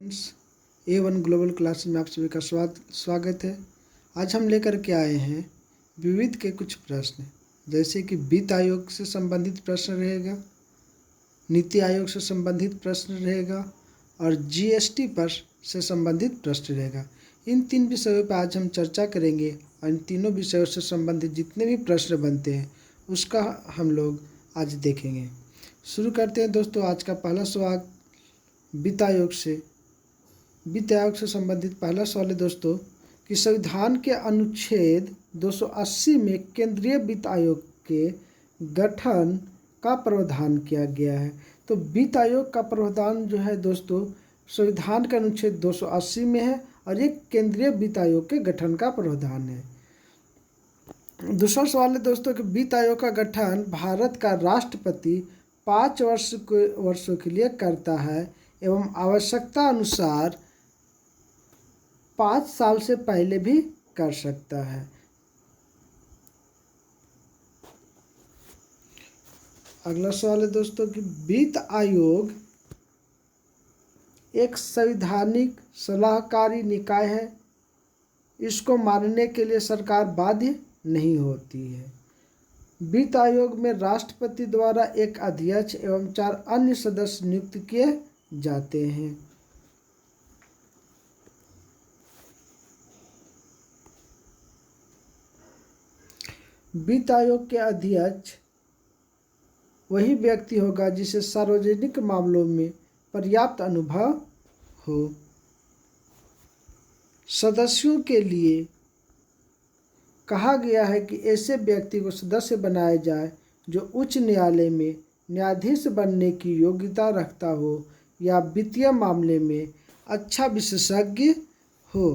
A1 global class में आप सभी का स्वागत है। आज हम लेकर के आए हैं विविध के कुछ प्रश्न, जैसे कि वित्त आयोग से संबंधित प्रश्न रहेगा, नीति आयोग से संबंधित प्रश्न रहेगा और जीएसटी पर से संबंधित प्रश्न रहेगा। इन तीन विषयों पर आज हम चर्चा करेंगे और इन तीनों विषयों से संबंधित जितने भी प्रश्न बनते हैं उसका हम लोग आज देखेंगे। शुरू करते हैं दोस्तों। आज का पहला सवाल वित्त आयोग से संबंधित पहला सवाल है दोस्तों कि संविधान के अनुच्छेद 280 में केंद्रीय वित्त आयोग के गठन का प्रावधान किया गया है। तो वित्त आयोग का प्रावधान जो है दोस्तों संविधान के अनुच्छेद 280 में है और ये केंद्रीय वित्त आयोग के गठन का प्रावधान है। दूसरा सवाल है दोस्तों कि वित्त आयोग का गठन भारत का राष्ट्रपति 5 वर्षों के लिए करता है एवं आवश्यकता अनुसार 5 साल से पहले भी कर सकता है। अगला सवाल है दोस्तों कि वित्त आयोग एक संवैधानिक सलाहकारी निकाय है, इसको मानने के लिए सरकार बाध्य नहीं होती है। वित्त आयोग में राष्ट्रपति द्वारा एक अध्यक्ष एवं 4 अन्य सदस्य नियुक्त किए जाते हैं। वित्त आयोग के अध्यक्ष वही व्यक्ति होगा जिसे सार्वजनिक मामलों में पर्याप्त अनुभव हो। सदस्यों के लिए कहा गया है कि ऐसे व्यक्ति को सदस्य बनाया जाए जो उच्च न्यायालय में न्यायाधीश बनने की योग्यता रखता हो या वित्तीय मामले में अच्छा विशेषज्ञ हो।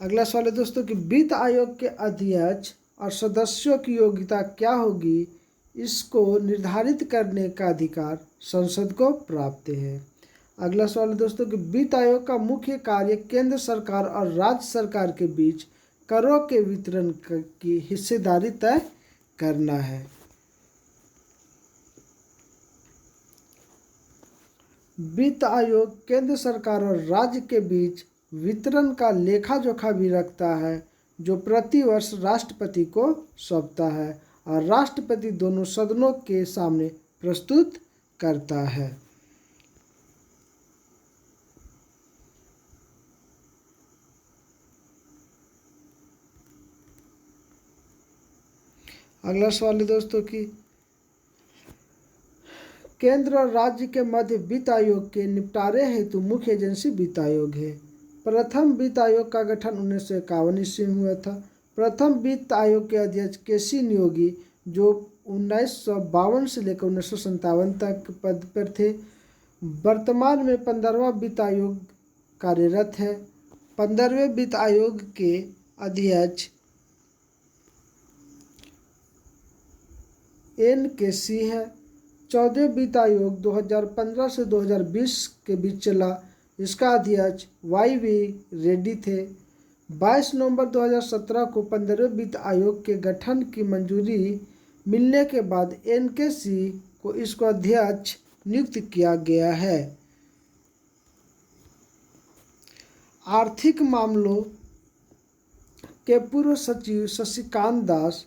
अगला सवाल है दोस्तों कि वित्त आयोग के अध्यक्ष और सदस्यों की योग्यता क्या होगी, इसको निर्धारित करने का अधिकार संसद को प्राप्त है। अगला सवाल है दोस्तों कि वित्त आयोग का मुख्य कार्य केंद्र सरकार और राज्य सरकार के बीच करों के वितरण की हिस्सेदारी तय करना है। वित्त आयोग केंद्र सरकार और राज्य के बीच वितरण का लेखा जोखा भी रखता है, जो प्रति वर्ष राष्ट्रपति को सौंपता है और राष्ट्रपति दोनों सदनों के सामने प्रस्तुत करता है। अगला सवाल है दोस्तों कि केंद्र और राज्य के मध्य वित्त आयोग के निपटारे हेतु मुख्य एजेंसी वित्त आयोग है। प्रथम वित्त आयोग का गठन 1951 ईस्वी में हुआ था। प्रथम वित्त आयोग के अध्यक्ष केसी नियोगी जो 1952 से लेकर 1957 तक पद पर थे। वर्तमान में 15वां वित्त आयोग कार्यरत है। 15वें वित्त आयोग के अध्यक्ष NKC है। 14वें वित्त आयोग 2015 से 2020 के बीच चला, इसका अध्यक्ष YV रेड्डी थे। 22 नवंबर 2017 को 15वें वित्त आयोग के गठन की मंजूरी मिलने के बाद NKC को इसको अध्यक्ष नियुक्त किया गया है। आर्थिक मामलों के पूर्व सचिव शशिकांत दास,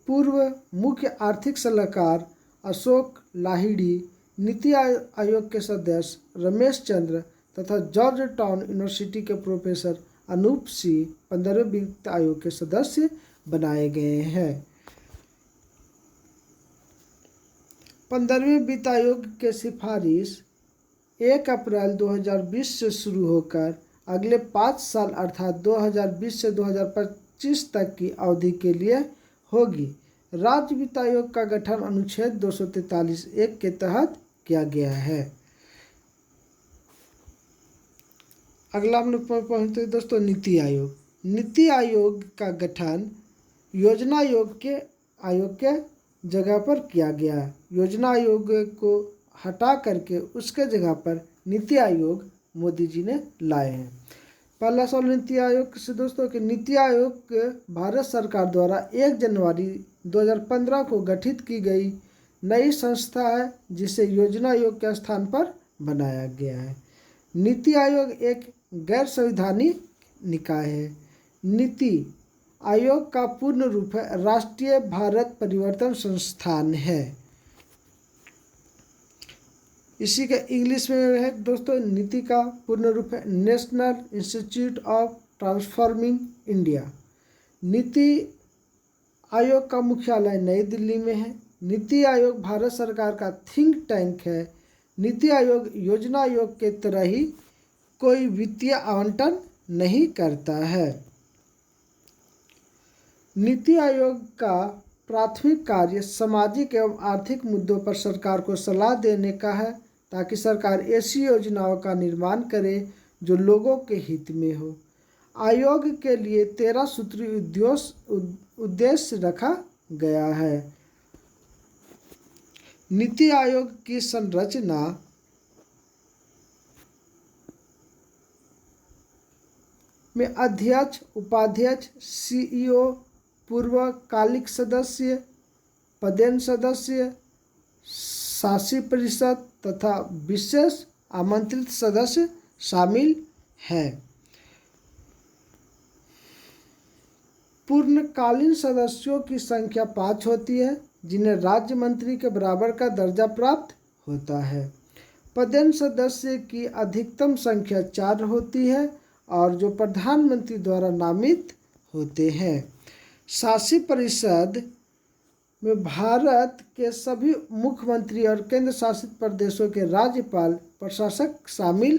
पूर्व मुख्य आर्थिक सलाहकार अशोक लाहिड़ी, नीति आयोग के सदस्य रमेश चंद्र तथा जॉर्ज टाउन यूनिवर्सिटी के प्रोफेसर अनूप सिंह 15वें वित्त आयोग के सदस्य बनाए गए हैं। 15वें वित्त आयोग के सिफारिश 1 अप्रैल 2020 से शुरू होकर अगले 5 साल अर्थात 2020 से 2025 तक की अवधि के लिए होगी। राज्य वित्त आयोग का गठन अनुच्छेद 243(1) के तहत किया गया है। अगला हम लोग पहुँचते हैं दोस्तों नीति आयोग। नीति आयोग का गठन योजना आयोग के जगह पर किया गया है। योजना आयोग को हटा करके उसके जगह पर नीति आयोग मोदी जी ने लाए हैं। पहला सवाल नीति आयोग से दोस्तों कि नीति आयोग भारत सरकार द्वारा 1 जनवरी 2015 को गठित की गई नई संस्था है, जिसे योजना आयोग के स्थान पर बनाया गया है। नीति आयोग एक गैर संवैधानिक निकाय है। नीति आयोग का पूर्ण रूप है राष्ट्रीय भारत परिवर्तन संस्थान है। इसी का इंग्लिश में है दोस्तों, नीति का पूर्ण रूप है national institute of transforming India. NITI Aayog का मुख्यालय नई दिल्ली में है। नीति आयोग भारत सरकार का थिंक टैंक है। नीति आयोग योजना आयोग के तरह ही कोई वित्तीय आवंटन नहीं करता है। नीति आयोग का प्राथमिक कार्य सामाजिक एवं आर्थिक मुद्दों पर सरकार को सलाह देने का है, ताकि सरकार ऐसी योजनाओं का निर्माण करे जो लोगों के हित में हो। आयोग के लिए 13 सूत्री उद्देश्य रखा गया है। नीति आयोग की संरचना में अध्यक्ष, उपाध्यक्ष, सीईओ, पूर्वकालिक सदस्य, पदेन सदस्य, शासी परिषद तथा विशेष आमंत्रित सदस्य शामिल हैं। पूर्णकालीन सदस्यों की संख्या 5 होती है, जिन्हें राज्य मंत्री के बराबर का दर्जा प्राप्त होता है। पदेन सदस्य की अधिकतम संख्या 4 होती है और जो प्रधानमंत्री द्वारा नामित होते हैं। शासी परिषद में भारत के सभी मुख्यमंत्री और केंद्र शासित प्रदेशों के राज्यपाल, प्रशासक शामिल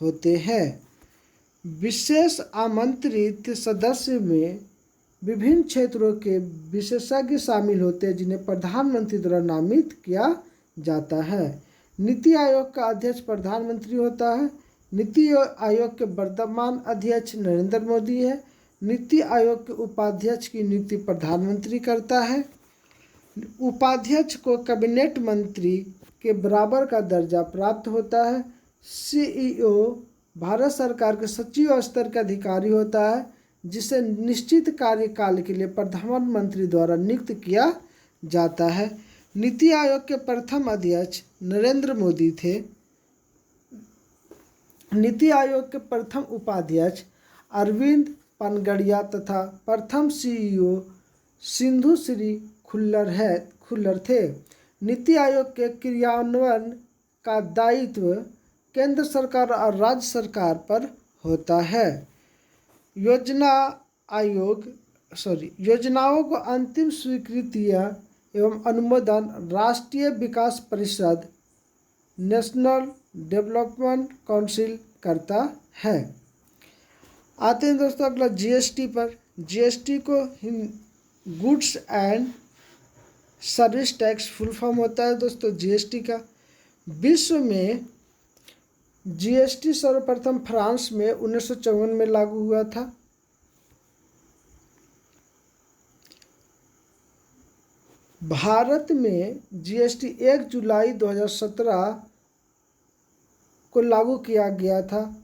होते हैं। विशेष आमंत्रित सदस्य में विभिन्न क्षेत्रों के विशेषज्ञ शामिल होते हैं, जिन्हें प्रधानमंत्री द्वारा नामित किया जाता है। नीति आयोग का अध्यक्ष प्रधानमंत्री होता है। नीति आयोग के वर्तमान अध्यक्ष नरेंद्र मोदी है। नीति आयोग के उपाध्यक्ष की नियुक्ति प्रधानमंत्री करता है। उपाध्यक्ष को कैबिनेट मंत्री के बराबर का दर्जा प्राप्त होता है। सीईओ भारत सरकार के सचिव स्तर का अधिकारी होता है, जिसे निश्चित कार्यकाल के लिए प्रधानमंत्री द्वारा नियुक्त किया जाता है। नीति आयोग के प्रथम अध्यक्ष नरेंद्र मोदी थे। नीति आयोग के प्रथम उपाध्यक्ष अरविंद पनगड़िया तथा प्रथम सीईओ सिंधु श्री खुल्लर थे। नीति आयोग के क्रियान्वयन का दायित्व केंद्र सरकार और राज्य सरकार पर होता है। योजनाओं को अंतिम स्वीकृति एवं अनुमोदन राष्ट्रीय विकास परिषद, नेशनल डेवलपमेंट काउंसिल करता है। आते हैं दोस्तों अगला जीएसटी पर। जीएसटी को goods and service tax full form होता है दोस्तों जीएसटी का। विश्व में जीएसटी सर्वप्रथम फ्रांस में 1954 में लागू हुआ था। भारत में जीएसटी 1 जुलाई 2017 को लागू किया गया था,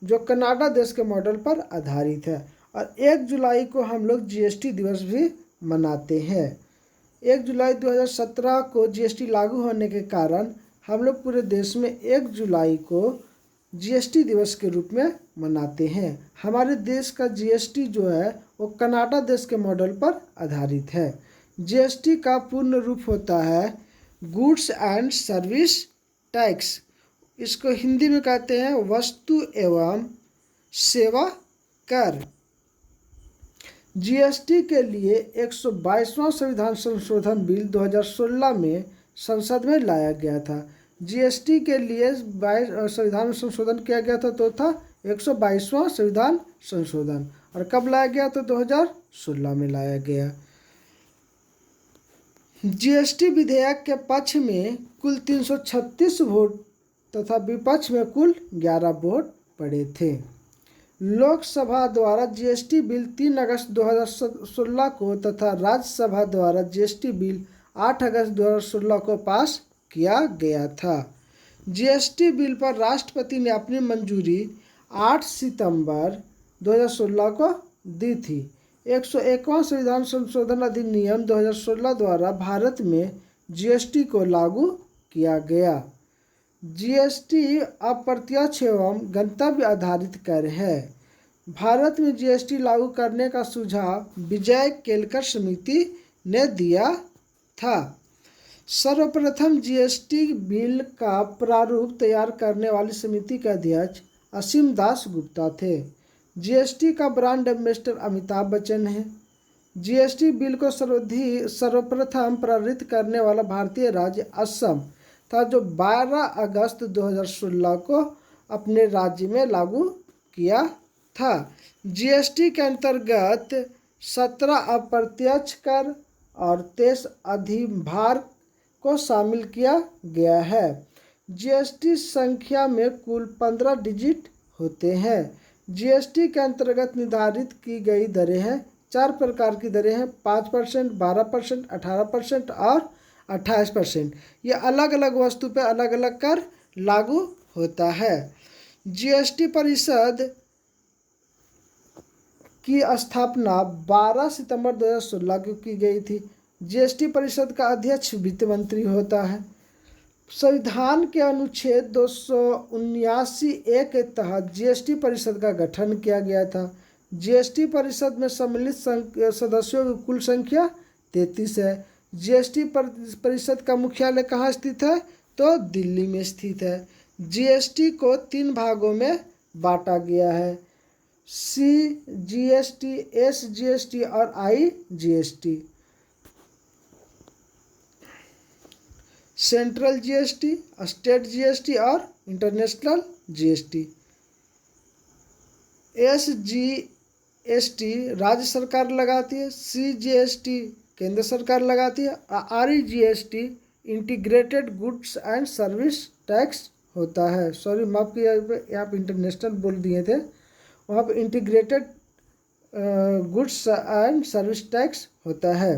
जो कनाडा देश के मॉडल पर आधारित है। और 1 जुलाई को हम लोग जीएसटी दिवस भी मनाते हैं। 1 जुलाई 2017 को जीएसटी लागू होने के कारण हम लोग पूरे देश में 1 जुलाई को जीएसटी दिवस के रूप में मनाते हैं। हमारे देश का जीएसटी जो है वो कनाडा देश के मॉडल पर आधारित है। जीएसटी का पूर्ण रूप होता है गुड्स एंड सर्विस टैक्स। इसको हिंदी में कहते हैं वस्तु एवं सेवा कर। जीएसटी के लिए 122वां संविधान संशोधन बिल 2016 में संसद में लाया गया था। जीएसटी के लिए संविधान संशोधन किया गया था तो था 122वां संविधान संशोधन। और कब लाया गया तो 2016 में लाया गया। जीएसटी विधेयक के पक्ष में कुल 336 वोट तथा विपक्ष में कुल 11 वोट पड़े थे। लोकसभा द्वारा जीएसटी बिल 3 अगस्त 2016 को तथा राज्यसभा द्वारा जीएसटी बिल 8 अगस्त 2016 को पास किया गया था। जीएसटी बिल पर राष्ट्रपति ने अपनी मंजूरी 8 सितंबर 2016 को दी थी। 101वां संविधान संशोधन अधिनियम 2016 द्वारा भारत में जीएसटी को लागू किया गया। जीएसटी अप्रत्यक्ष एवं गंतव्य आधारित कर है। भारत में जीएसटी लागू करने का सुझाव विजय केलकर समिति ने दिया था। सर्वप्रथम जीएसटी बिल का प्रारूप तैयार करने वाली समिति के अध्यक्ष असीम दास गुप्ता थे। जीएसटी का ब्रांड एम्बेसडर अमिताभ बच्चन है। जीएसटी बिल को सर्वप्रथम पारित करने वाला भारतीय राज्य असम था, जो 12 अगस्त 2016 को अपने राज्य में लागू किया था। जीएसटी के अंतर्गत 17 अप्रत्यक्ष कर और 23 अधिभार को शामिल किया गया है। जीएसटी संख्या में कुल 15 डिजिट होते हैं। जीएसटी के अंतर्गत निर्धारित की गई दरें हैं। 4 प्रकार की दरें हैं, 5%, 12%, 18% और 28%। ये अलग अलग वस्तु पर अलग अलग कर लागू होता है। जीएसटी परिषद की स्थापना 12 सितंबर 2016 को की गई थी। जीएसटी परिषद का अध्यक्ष वित्त मंत्री होता है। संविधान के अनुच्छेद 279(a) के तहत जीएसटी परिषद का गठन किया गया था। जीएसटी परिषद में सम्मिलित सदस्यों की कुल संख्या 33 है। जीएसटी परिषद का मुख्यालय कहाँ स्थित है? तो दिल्ली में स्थित है। जीएसटी को 3 भागों में बांटा गया है, CGST, SGST और IGST। Central GST, state GST और इंटरनेशनल जीएसटी। SGST राज्य सरकार लगाती है, CGST केंद्र सरकार लगाती है, REGST integrated goods and service tax होता है। सॉरी माफ किया, यहाँ पे इंटरनेशनल बोल दिए थे, वहाँ पे integrated goods and service tax होता है।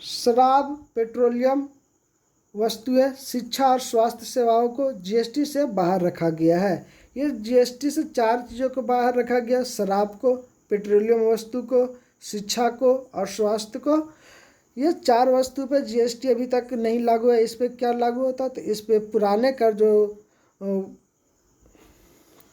शराब, पेट्रोलियम वस्तुएं, शिक्षा और स्वास्थ्य सेवाओं को जीएसटी से बाहर रखा गया है। ये जीएसटी से 4 चीज़ों को बाहर रखा गया: शराब को, पेट्रोलियम वस्तु को, शिक्षा को और स्वास्थ्य को। ये 4 वस्तु पे जीएसटी अभी तक नहीं लागू है। इस पर क्या लागू होता? तो इस पर पुराने कर जो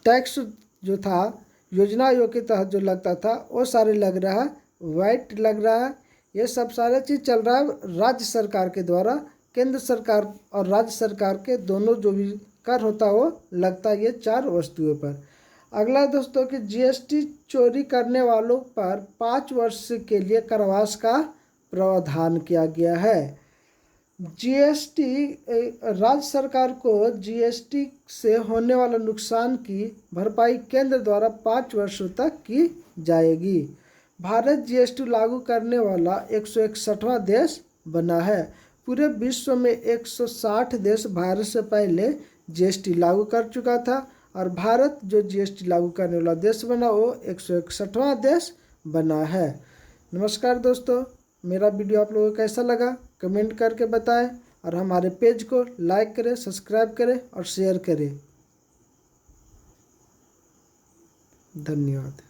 टैक्स जो था योजना आयोग के तहत जो लगता था वो सारे लग रहा है, वैट लग रहा है। ये सब सारे चीज़ चल रहा है राज्य सरकार के द्वारा। केंद्र सरकार और राज्य सरकार के दोनों जो भी कर होता है वो लगता है ये 4 वस्तुओं पर। अगला दोस्तों कि जीएसटी चोरी करने वालों पर 5 वर्ष के लिए कारावास का प्रावधान किया गया है। जीएसटी राज्य सरकार को जीएसटी से होने वाला नुकसान की भरपाई केंद्र द्वारा 5 वर्षों तक की जाएगी। भारत जीएसटी लागू करने वाला 161वां देश बना है। पूरे विश्व में 160 देश भारत से पहले जीएसटी लागू कर चुका था और भारत जो जीएसटी लागू करने वाला देश बना वो 161वां देश बना है। नमस्कार दोस्तों, मेरा वीडियो आप लोगों को कैसा लगा कमेंट करके बताएं और हमारे पेज को लाइक करें, सब्सक्राइब करें और शेयर करें। धन्यवाद।